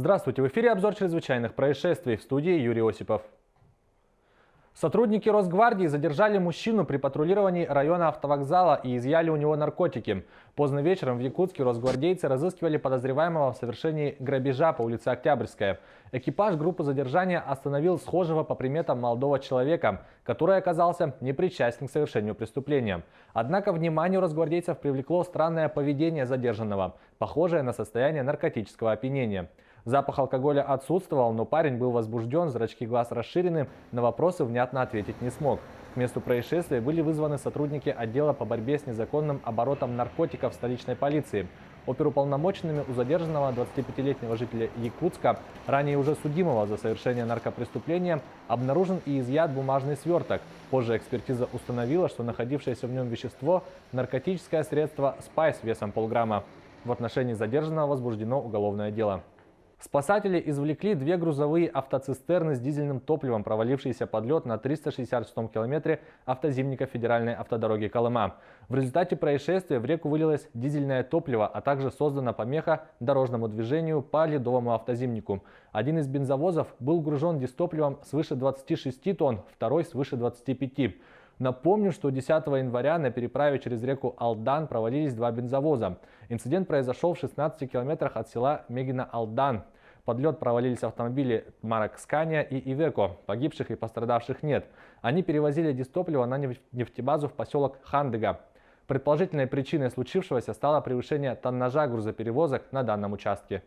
Здравствуйте, в эфире обзор чрезвычайных происшествий, в студии Юрий Осипов. Сотрудники Росгвардии задержали мужчину при патрулировании района автовокзала и изъяли у него наркотики. Поздно вечером в Якутске росгвардейцы разыскивали подозреваемого в совершении грабежа по улице Октябрьская. Экипаж группы задержания остановил схожего по приметам молодого человека, который оказался непричастен к совершению преступления. Однако внимание росгвардейцев привлекло странное поведение задержанного, похожее на состояние наркотического опьянения. Запах алкоголя отсутствовал, но парень был возбужден, зрачки глаз расширены, на вопросы внятно ответить не смог. К месту происшествия были вызваны сотрудники отдела по борьбе с незаконным оборотом наркотиков столичной полиции. Оперуполномоченными у задержанного 25-летнего жителя Якутска, ранее уже судимого за совершение наркопреступления, обнаружен и изъят бумажный сверток. Позже экспертиза установила, что находившееся в нем вещество – наркотическое средство «Спайс» весом полграмма. В отношении задержанного возбуждено уголовное дело. Спасатели извлекли две грузовые автоцистерны с дизельным топливом, провалившиеся под лед на 366-м километре автозимника федеральной автодороги Колыма. В результате происшествия в реку вылилось дизельное топливо, а также создана помеха дорожному движению по ледовому автозимнику. Один из бензовозов был гружен дистопливом свыше 26 тонн, второй свыше 25. Напомню, что 10 января на переправе через реку Алдан провалились два бензовоза. Инцидент произошел в 16 километрах от села Мегино-Алдан. Под лед провалились автомобили марок Скания и Ивеко. Погибших и пострадавших нет. Они перевозили дистопливо на нефтебазу в поселок Хандыга. Предположительной причиной случившегося стало превышение тоннажа грузоперевозок на данном участке.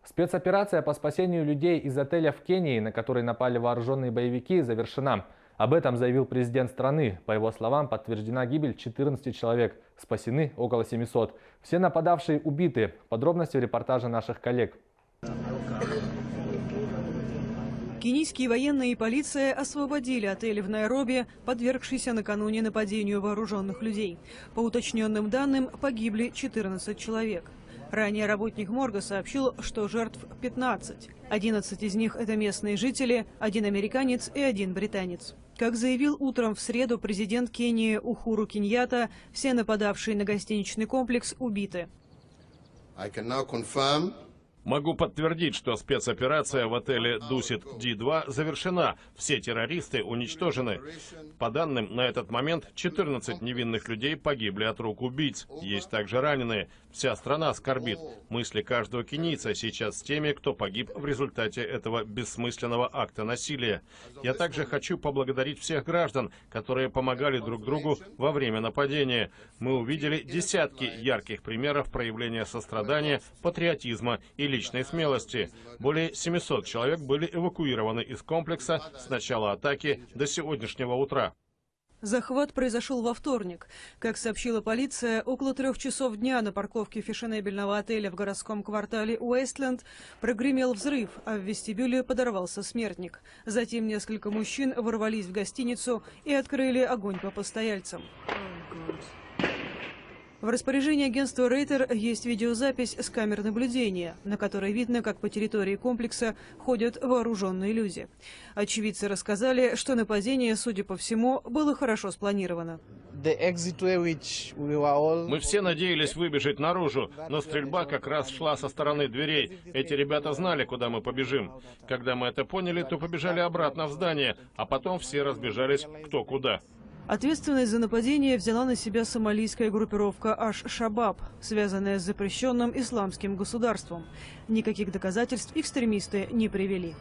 Спецоперация по спасению людей из отеля в Кении, на который напали вооруженные боевики, завершена. Об этом заявил президент страны. По его словам, подтверждена гибель 14 человек. Спасены около 700. Все нападавшие убиты. Подробности в репортаже наших коллег. Кенийские военные и полиция освободили отель в Найроби, подвергшийся накануне нападению вооруженных людей. По уточненным данным, погибли 14 человек. Ранее работник морга сообщил, что жертв 15. 11 из них – это местные жители, один американец и один британец. Как заявил утром в среду президент Кении Ухуру Кеньятта, все нападавшие на гостиничный комплекс убиты. Могу подтвердить, что спецоперация в отеле Дусит Ди-2 завершена. Все террористы уничтожены. По данным, на этот момент 14 невинных людей погибли от рук убийц. Есть также раненые. Вся страна скорбит. Мысли каждого кенийца сейчас с теми, кто погиб в результате этого бессмысленного акта насилия. Я также хочу поблагодарить всех граждан, которые помогали друг другу во время нападения. Мы увидели десятки ярких примеров проявления сострадания, патриотизма и личной смелости. Более 700 человек были эвакуированы из комплекса с начала атаки до сегодняшнего утра. Захват произошел во вторник. Как сообщила полиция, около 3 часов дня на парковке фешенебельного отеля в городском квартале Уэстленд прогремел взрыв, а в вестибюле подорвался смертник. Затем несколько мужчин ворвались в гостиницу и открыли огонь по постояльцам. В распоряжении агентства Рейтер есть видеозапись с камер наблюдения, на которой видно, как по территории комплекса ходят вооруженные люди. Очевидцы рассказали, что нападение, судя по всему, было хорошо спланировано. Мы все надеялись выбежать наружу, но стрельба как раз шла со стороны дверей. Эти ребята знали, куда мы побежим. Когда мы это поняли, то побежали обратно в здание, а потом все разбежались кто куда. Ответственность за нападение взяла на себя сомалийская группировка Аш-Шабаб, связанная с запрещенным исламским государством. Никаких доказательств экстремисты не привели.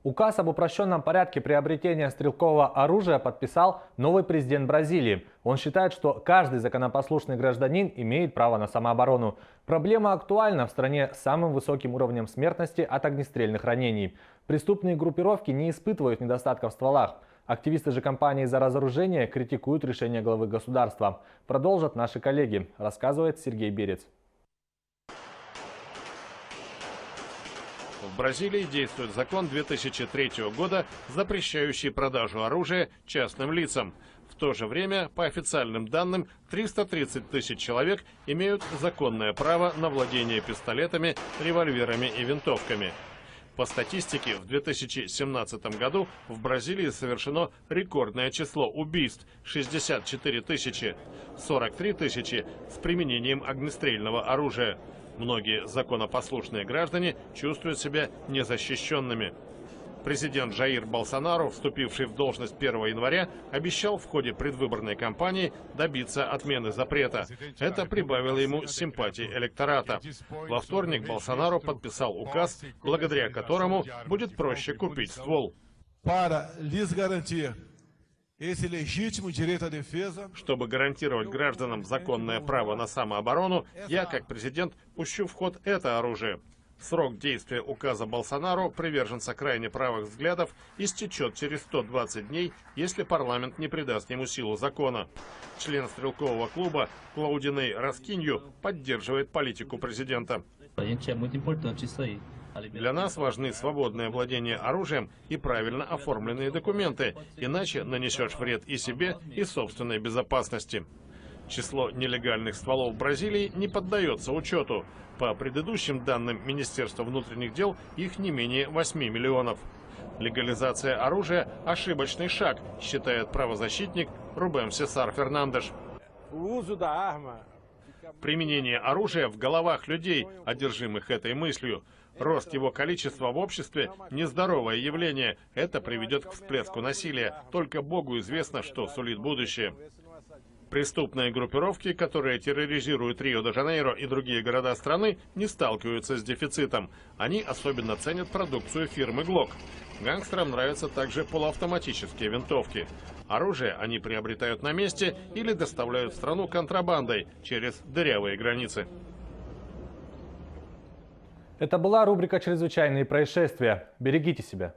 Указ об упрощенном порядке приобретения стрелкового оружия подписал новый президент Бразилии. Он считает, что каждый законопослушный гражданин имеет право на самооборону. Проблема актуальна в стране с самым высоким уровнем смертности от огнестрельных ранений. Преступные группировки не испытывают недостатков в стволах. Активисты же кампании за разоружение критикуют решение главы государства. Продолжат наши коллеги, рассказывает Сергей Берец. В Бразилии действует закон 2003 года, запрещающий продажу оружия частным лицам. В то же время, по официальным данным, 330 тысяч человек имеют законное право на владение пистолетами, револьверами и винтовками. По статистике, в 2017 году в Бразилии совершено рекордное число убийств – 64 тысячи, 43 тысячи с применением огнестрельного оружия. Многие законопослушные граждане чувствуют себя незащищенными. Президент Жаир Болсонару, вступивший в должность 1 января, обещал в ходе предвыборной кампании добиться отмены запрета. Это прибавило ему симпатии электората. Во вторник Болсонару подписал указ, благодаря которому будет проще купить ствол. Para lhes garantir esse legítimo direito à defesa. Чтобы гарантировать гражданам законное право на самооборону, я, как президент, пущу в ход это оружие. Срок действия указа Болсонару, приверженца крайне правых взглядов, истечет через 120 дней, если парламент не придаст ему силу закона. Член стрелкового клуба Клаудиней Раскинью поддерживает политику президента. Для нас важны свободное владение оружием и правильно оформленные документы, иначе нанесешь вред и себе, и собственной безопасности. Число нелегальных стволов в Бразилии не поддается учету. По предыдущим данным Министерства внутренних дел, их не менее 8 миллионов. Легализация оружия – ошибочный шаг, считает правозащитник Рубем Сесар Фернандеш. Применение оружия в головах людей, одержимых этой мыслью. Рост его количества в обществе – нездоровое явление. Это приведет к всплеску насилия. Только Богу известно, что сулит будущее. Преступные группировки, которые терроризируют Рио-де-Жанейро и другие города страны, не сталкиваются с дефицитом. Они особенно ценят продукцию фирмы Glock. Гангстерам нравятся также полуавтоматические винтовки. Оружие они приобретают на месте или доставляют в страну контрабандой через дырявые границы. Это была рубрика «Чрезвычайные происшествия». Берегите себя.